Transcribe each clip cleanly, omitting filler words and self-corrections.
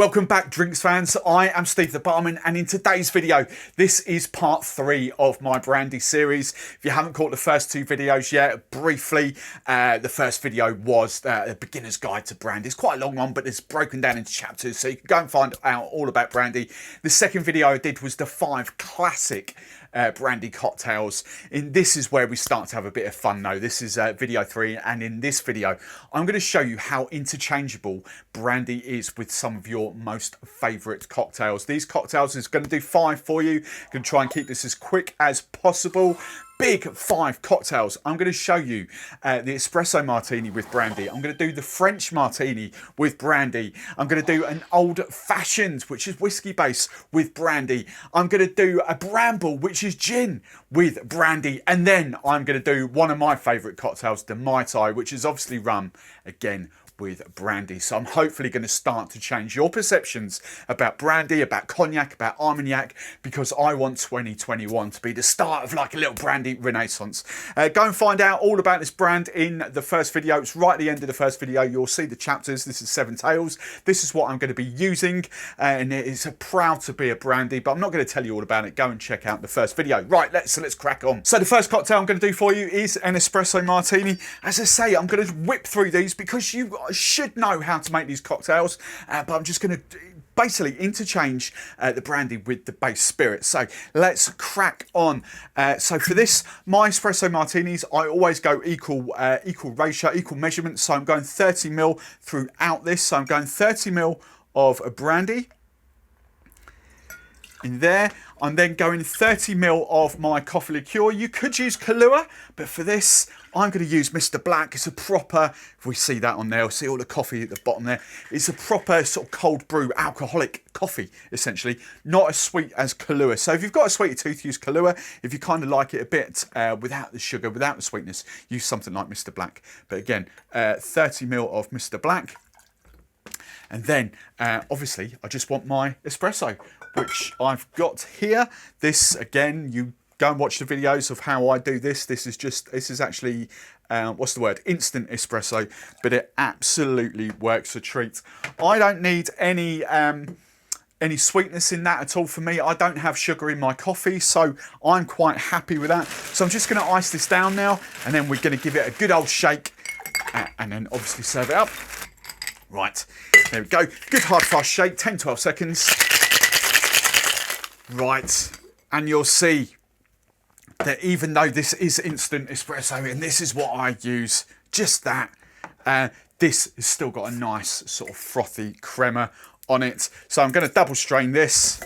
Welcome back, drinks fans. I am Steve the Barman, and in today's video, this is part 3 of my Brandy series. If you haven't caught the first 2 videos yet, briefly, the first video was the beginner's guide to brandy. It's quite a long one, but it's broken down into chapters, so you can go and find out all about brandy. The second video I did was the 5 classic brandy cocktails. And this is where we start to have a bit of fun though. This is video 3, and in this video I'm going to show you how interchangeable brandy is with some of your most favourite cocktails. These cocktails is going to do 5 for you. Going to try and keep this as quick as possible. Big 5 cocktails. I'm going to show you the Espresso Martini with brandy. I'm going to do the French Martini with brandy. I'm going to do an Old Fashioned, which is whiskey base, with brandy. I'm going to do a Bramble, which is gin, with brandy. And then I'm going to do one of my favourite cocktails, the Mai Tai, which is obviously rum, again, with brandy. So I'm hopefully going to start to change your perceptions about brandy, about cognac, about Armagnac, because I want 2021 to be the start of like a little brandy renaissance. Go and find out all about this brand in the first video. It's right at the end of the first video. You'll see the chapters. This is 7 Tales. This is what I'm going to be using, and it is proud to be a brandy, but I'm not going to tell you all about it. Go and check out the first video. Right, let's crack on. So the first cocktail I'm going to do for you is an Espresso Martini. As I say, I'm going to whip through these because you should know how to make these cocktails, but I'm just going to basically interchange the brandy with the base spirit. So let's crack on. So for this, my Espresso Martinis, I always go equal ratio, equal measurement. So I'm going 30 ml throughout this. So I'm going 30 ml of a brandy in there. I'm then going 30 ml of my coffee liqueur. You could use Kahlua, but for this, I'm going to use Mr. Black. It's a proper, if we see that on there, we'll see all the coffee at the bottom there. It's a proper sort of cold brew, alcoholic coffee, essentially. Not as sweet as Kahlua. So if you've got a sweeter tooth, use Kahlua. If you kind of like it a bit without the sugar, without the sweetness, use something like Mr. Black. But again, 30 ml of Mr. Black. And then, obviously, I just want my espresso, which I've got here. This, again, you go and watch the videos of how I do this. This is actually, what's the word? Instant espresso, but it absolutely works a treat. I don't need any sweetness in that at all for me. I don't have sugar in my coffee, so I'm quite happy with that. So I'm just going to ice this down now, and then we're going to give it a good old shake, and then obviously serve it up. Right, there we go. Good hard fast shake, 10-12 seconds. Right, and you'll see that even though this is instant espresso and this is what I use, just that, this has still got a nice sort of frothy crema on it. So I'm going to double strain this,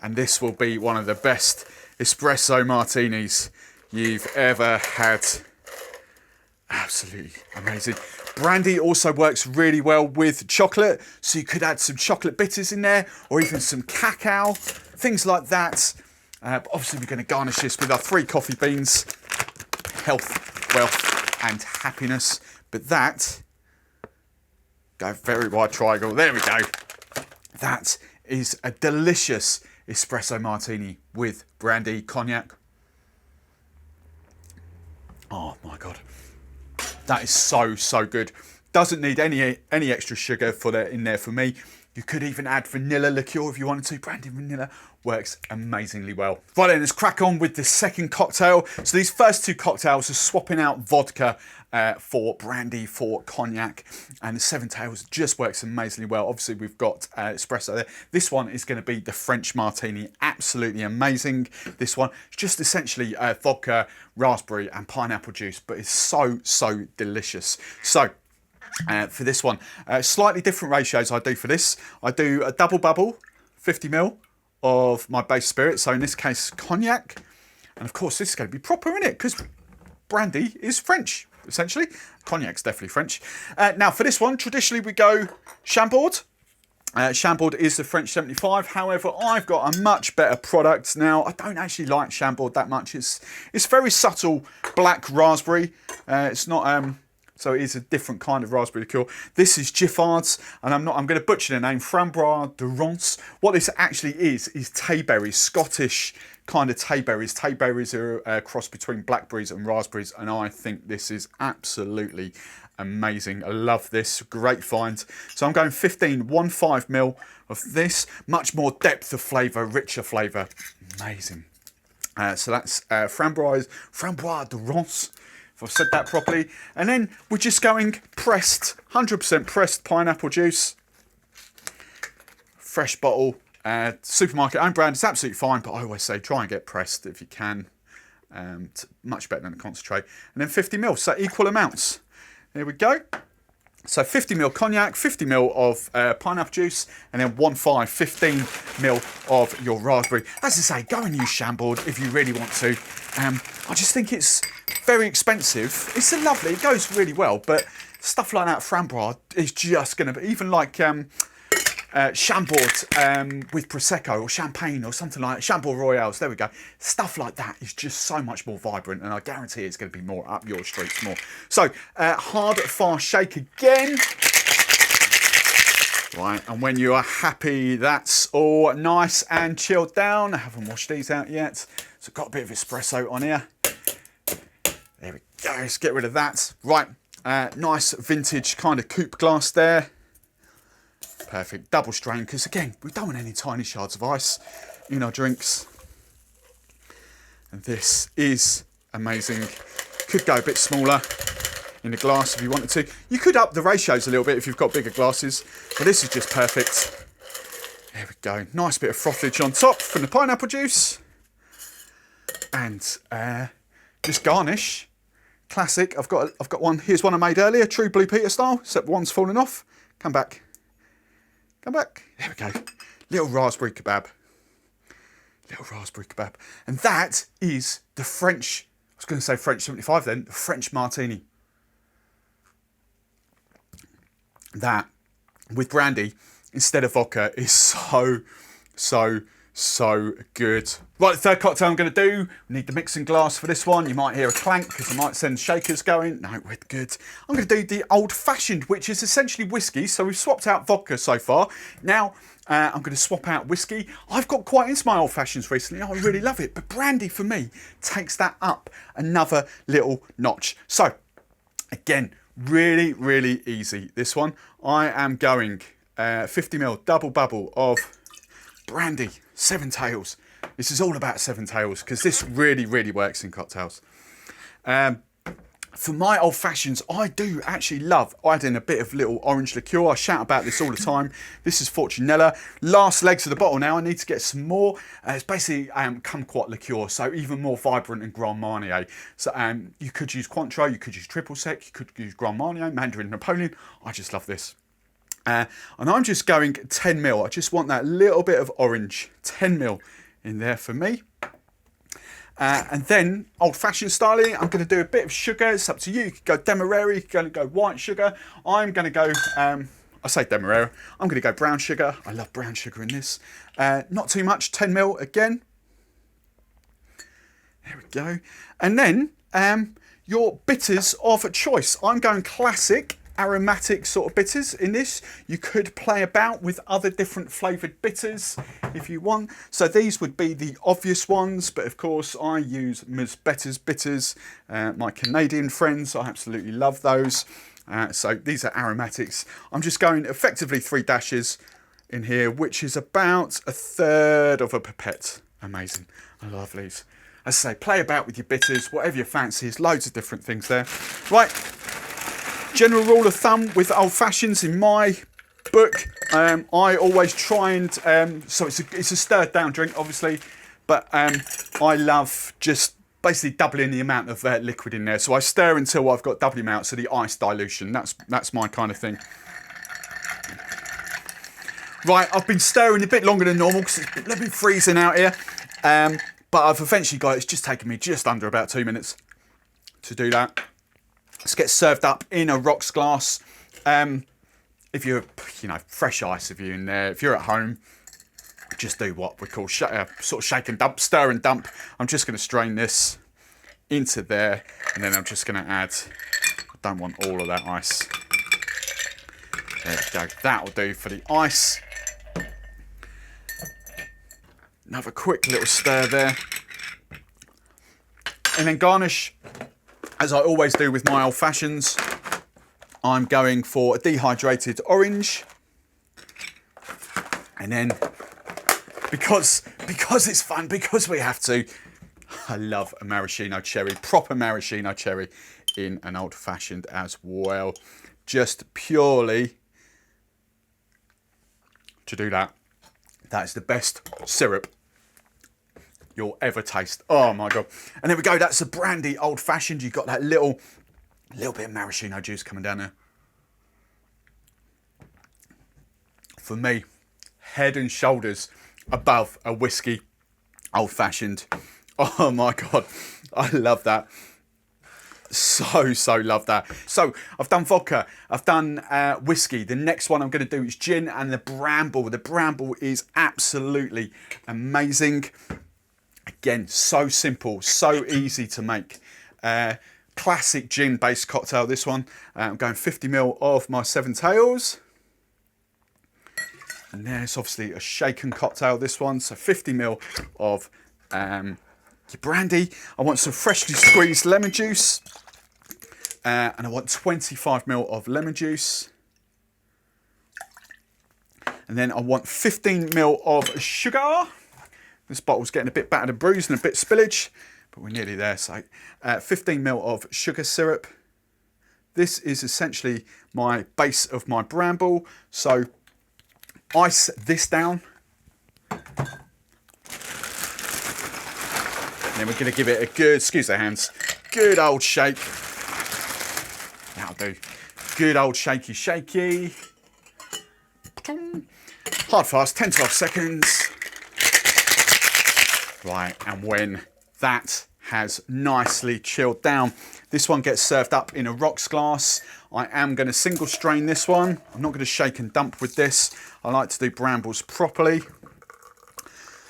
and this will be one of the best espresso martinis you've ever had. Absolutely amazing. Brandy also works really well with chocolate, so you could add some chocolate bitters in there, or even some cacao, things like that. But obviously we're going to garnish this with our 3 coffee beans. Health, wealth and happiness. But that, go very wide triangle, there we go. That is a delicious espresso martini with brandy cognac. Oh my God. That is so good. Doesn't need any extra sugar in there for me. You could even add vanilla liqueur if you wanted to. Brandy vanilla works amazingly well. Right then, let's crack on with the second cocktail. So these first 2 cocktails are swapping out vodka for brandy, for cognac, and the 7 Tales just works amazingly well. Obviously, we've got espresso there. This one is going to be the French Martini. Absolutely amazing. This one, it's just essentially vodka, raspberry, and pineapple juice, but it's so delicious. So, for this one, slightly different ratios I do for this. I do a double bubble, 50 ml of my base spirit. So in this case, cognac. And of course, this is going to be proper in it because brandy is French, essentially. Cognac's definitely French. Now for this one, traditionally we go Chambord. Chambord is the French 75. However, I've got a much better product now. I don't actually like Chambord that much. It's very subtle black raspberry. It's not so it is a different kind of raspberry liqueur. This is Giffard's, and I'm going to butcher the name, Framboise de Rance. What this actually is tayberries, Scottish kind of tayberries. Tayberries are a cross between blackberries and raspberries, and I think this is absolutely amazing. I love this, great find. So I'm going 15 ml of this, much more depth of flavour, richer flavour, amazing. So that's framboise de Rance, if I've said that properly. And then we're just going pressed, 100% pressed pineapple juice. Fresh bottle, supermarket own brand, it's absolutely fine, but I always say try and get pressed if you can. Much better than a concentrate. And then 50 ml, so equal amounts. There we go. So 50 ml cognac, 50 ml of pineapple juice, and then 15 ml of your raspberry. As I say, go and use Chambord if you really want to. I just think it's very expensive. It's a lovely, it goes really well, but stuff like that, framboise, is just going to be, even like Chambord with Prosecco or Champagne or something like that, Chambord Royales, there we go. Stuff like that is just so much more vibrant, and I guarantee it's going to be more up your streets more. So, hard, fast shake again. Right, and when you are happy, that's all nice and chilled down. I haven't washed these out yet, so I've got a bit of espresso on here. There we go, let's get rid of that. Right, nice vintage kind of coupe glass there. Perfect, double strain, because again, we don't want any tiny shards of ice in our drinks. And this is amazing. Could go a bit smaller in the glass if you wanted to. You could up the ratios a little bit if you've got bigger glasses, but this is just perfect. There we go, nice bit of frottage on top from the pineapple juice. And just garnish. Classic, I've got one, here's one I made earlier, true Blue Peter style, except one's fallen off. Come back. Come back. There we go. Little raspberry kebab. Little raspberry kebab. And that is the French, I was going to say French 75 then, the French Martini. That, with brandy, instead of vodka, is so good. Right, the third cocktail I'm going to do, we need the mixing glass for this one. You might hear a clank because I might send shakers going. No, we're good. I'm going to do the old fashioned, which is essentially whiskey. So we've swapped out vodka so far. Now I'm going to swap out whiskey. I've got quite into my old fashions recently. I really love it. But brandy for me takes that up another little notch. So again, really, really easy. This one, I am going 50 ml double bubble of brandy, Seven Tails. This is all about Seven Tails because this really, really works in cocktails. For my old fashions, I do actually love adding a bit of little orange liqueur. I shout about this all the time. This is Fortunella. Last legs of the bottle now. I need to get some more. It's basically kumquat liqueur, so even more vibrant than Grand Marnier. So you could use Cointreau, you could use Triple Sec, you could use Grand Marnier, Mandarin Napoleon. I just love this. And I'm just going 10 ml. I just want that little bit of orange. 10 ml in there for me. And then old-fashioned styling, I'm going to do a bit of sugar. It's up to you. You could go Demerara, you could go white sugar. I'm going to go, I say Demerara, I'm going to go brown sugar. I love brown sugar in this. Not too much, 10 ml again. There we go. And then your bitters of choice. I'm going classic aromatic sort of bitters in this. You could play about with other different flavoured bitters if you want. So these would be the obvious ones, but of course I use Ms. Better's bitters. My Canadian friends, I absolutely love those. So these are aromatics. I'm just going effectively 3 dashes in here, which is about 1/3 of a pipette. Amazing. I love these. As I say, play about with your bitters, whatever your fancy is. Loads of different things there. Right. General rule of thumb with old fashions in my book, I always try and, so it's a stirred down drink obviously, but I love just basically doubling the amount of liquid in there. So I stir until I've got double the amount, so the ice dilution, that's my kind of thing. Right, I've been stirring a bit longer than normal because it's a little bit freezing out here, but I've eventually got, it's just taken me just under about 2 minutes to do that. Let's get served up in a rocks glass. If you're, fresh ice if you're in there. If you're at home, just do what we call sort of shake and dump, stir and dump. I'm just going to strain this into there, and then I'm just going to add, I don't want all of that ice. There we go, that'll do for the ice. Another quick little stir there. And then garnish, as I always do with my old fashions, I'm going for a dehydrated orange. And then, because it's fun, because we have to, I love a maraschino cherry, proper maraschino cherry in an old fashioned as well. Just purely to do that. That is the best syrup you'll ever taste. Oh my God. And there we go. That's a brandy old fashioned. You've got that little bit of maraschino juice coming down there. For me, head and shoulders above a whiskey old fashioned. Oh my God. I love that. So love that. So I've done vodka, I've done whiskey. The next one I'm going to do is gin and the Bramble. The Bramble is absolutely amazing. Again, so simple, so easy to make. Classic gin based cocktail, this one. I'm going 50ml of my Seven Tails. And there's obviously a shaken cocktail, this one. So 50ml of your brandy. I want some freshly squeezed lemon juice. And I want 25ml of lemon juice. And then I want 15ml of sugar. This bottle's getting a bit battered and bruised and a bit spillage, but we're nearly there. So 15ml of sugar syrup. This is essentially my base of my Bramble. So ice this down. Then we're going to give it a good, excuse the hands, good old shake. That'll do. Good old shaky shaky. Hard fast, 10-12 seconds. Right, and when that has nicely chilled down, this one gets served up in a rocks glass. I am going to single strain this one. I'm not going to shake and dump with this. I like to do Brambles properly.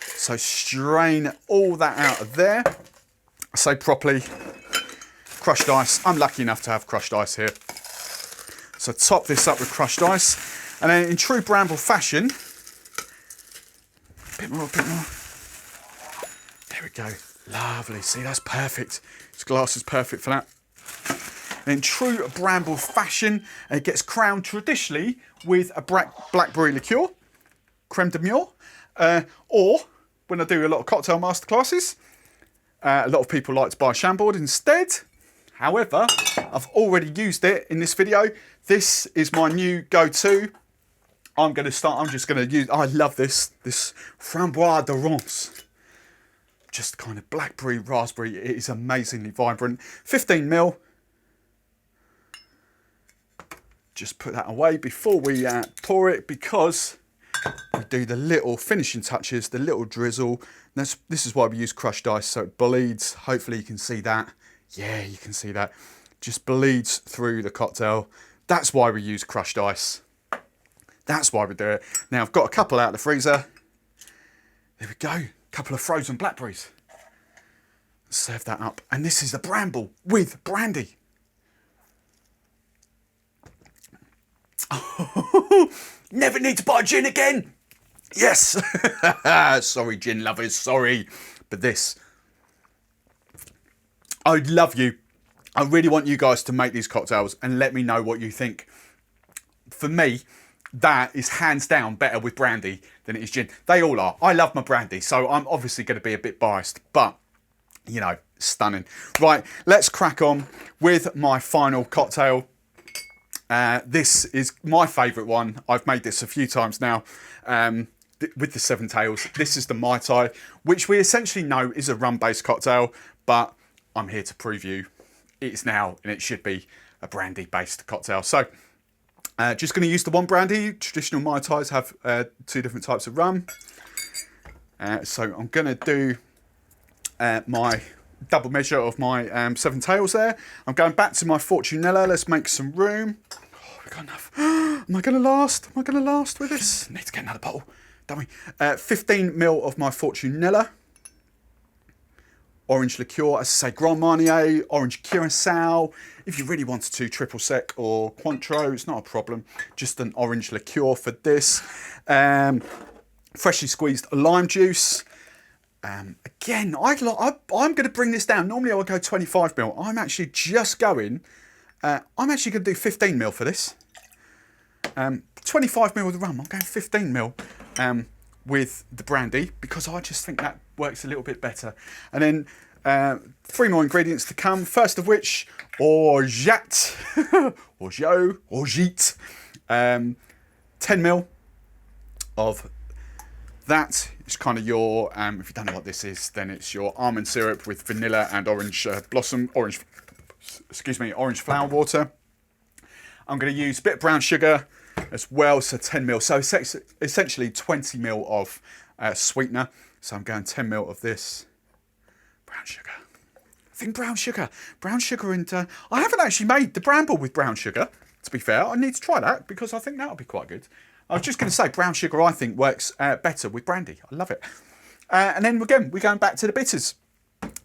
So strain all that out of there. I say properly. Crushed ice. I'm lucky enough to have crushed ice here. So top this up with crushed ice. And then in true Bramble fashion, a bit more. There we go. Lovely. See, that's perfect. This glass is perfect for that. And in true Bramble fashion, it gets crowned traditionally with a blackberry liqueur, creme de mure, or when I do a lot of cocktail masterclasses, a lot of people like to buy Chambord instead. However, I've already used it in this video. This is my new go-to. I'm just going to use, I love this Framboise de Rance. Just kind of blackberry, raspberry. It is amazingly vibrant. 15ml. Just put that away before we pour it, because we do the little finishing touches, the little drizzle. This is why we use crushed ice, so it bleeds. Hopefully you can see that. Yeah, you can see that. Just bleeds through the cocktail. That's why we use crushed ice. That's why we do it. Now I've got a couple out of the freezer. There we go. A couple of frozen blackberries. Serve that up. And this is the Bramble with brandy. Never need to buy gin again. Yes. Sorry, gin lovers. Sorry. But this, I'd love you. I really want you guys to make these cocktails and let me know what you think. For me, that is hands down better with brandy than it is gin. They all are. I love my brandy, so I'm obviously going to be a bit biased, but you know, stunning. Right, let's crack on with my final cocktail. This is my favourite one. I've made this a few times now with the Seven Tails. This is the Mai Tai, which we essentially know is a rum-based cocktail, but I'm here to prove you it's now, and it should be, a brandy-based cocktail. So, just going to use the one brandy. Traditional Mai Tais have two different types of rum. So I'm going to do my double measure of my Seven Tails there. I'm going back to my Fortunella. Let's make some room. Oh, we've got enough. Am I going to last? Am I going to last with this? Need to get another bottle, don't we? 15ml of my Fortunella. Orange liqueur, as I say, Grand Marnier, orange curacao. If you really wanted to, triple sec or Cointreau, it's not a problem. Just an orange liqueur for this. Freshly squeezed lime juice. Again, I'm going to bring this down. Normally I would go 25ml. I'm actually just going I'm actually going to do 15 ml for this. 25 ml with the rum. I'm going 15 ml with the brandy because I just think that works a little bit better. And then 3 more ingredients to come. First of which, orgeat, orgeat, orgeat. 10 ml of that. It's kind of your, if you don't know what this is, then it's your almond syrup with vanilla and orange orange flower water. I'm going to use a bit of brown sugar as well, so 10 ml. So essentially 20 ml of sweetener. So I'm going 10 ml of this brown sugar. I think brown sugar and I haven't actually made the Bramble with brown sugar, to be fair. I need to try that because I think that'll be quite good. I was just going to say brown sugar I think works better with brandy. I love it. And then again, we're going back to the bitters.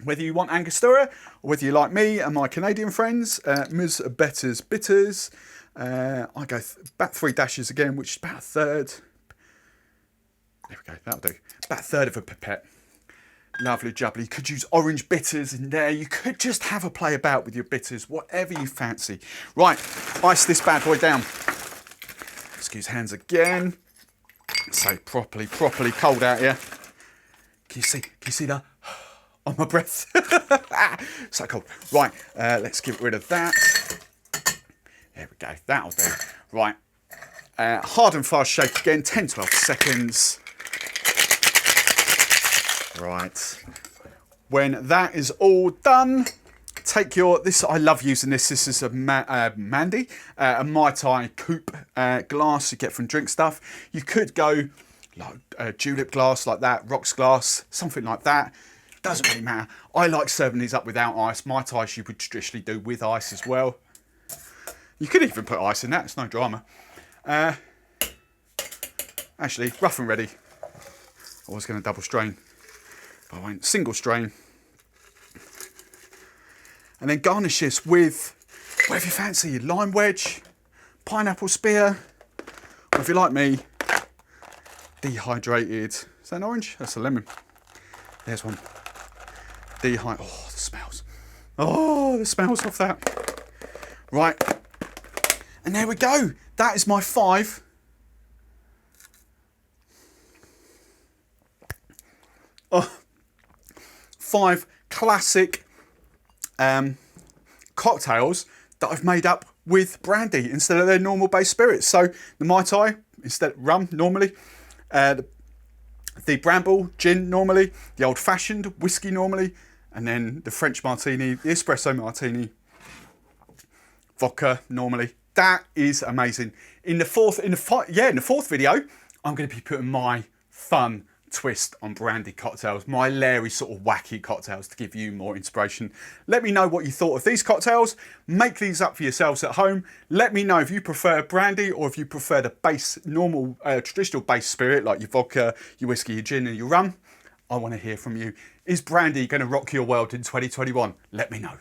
Whether you want Angostura or whether you like me and my Canadian friends, Ms. Better's Bitters. I go about 3 dashes again, which is about a third. There we go, that'll do. About a third of a pipette. Lovely jubbly. You could use orange bitters in there. You could just have a play about with your bitters, whatever you fancy. Right, ice this bad boy down. Excuse hands again. So properly cold out here. Can you see that? On my breath. So cold. Right, let's get rid of that. There we go, that'll do. Right, hard and fast shake again, 10-12 seconds. Right, when that is all done, take your, this, I love using this, this is a Mandy, a Mai Tai coupe glass you get from Drink Stuff. You could go like a julep glass like that, rocks glass, something like that. Doesn't really matter. I like serving these up without ice. Mai Tai you would traditionally do with ice as well. You could even put ice in that, it's no drama. Actually, rough and ready. I was going to double strain, but I won't. Single strain. And then garnish this with whatever you fancy. Lime wedge, pineapple spear, or if you like me, dehydrated. Is that an orange? That's a lemon. There's one. Oh, the smells. Oh, the smells of that. Right. And there we go. That is my 5. Oh, 5 classic cocktails that I've made up with brandy instead of their normal base spirits. So the Mai Tai instead of rum normally. The Bramble gin normally. The old fashioned whiskey normally. And then the French martini, the Espresso Martini, vodka normally. That is amazing. In the fourth video, I'm going to be putting my fun twist on brandy cocktails, my Larry sort of wacky cocktails to give you more inspiration. Let me know what you thought of these cocktails. Make these up for yourselves at home. Let me know if you prefer brandy or if you prefer the base, normal, traditional base spirit like your vodka, your whiskey, your gin and your rum. I want to hear from you. Is brandy going to rock your world in 2021? Let me know.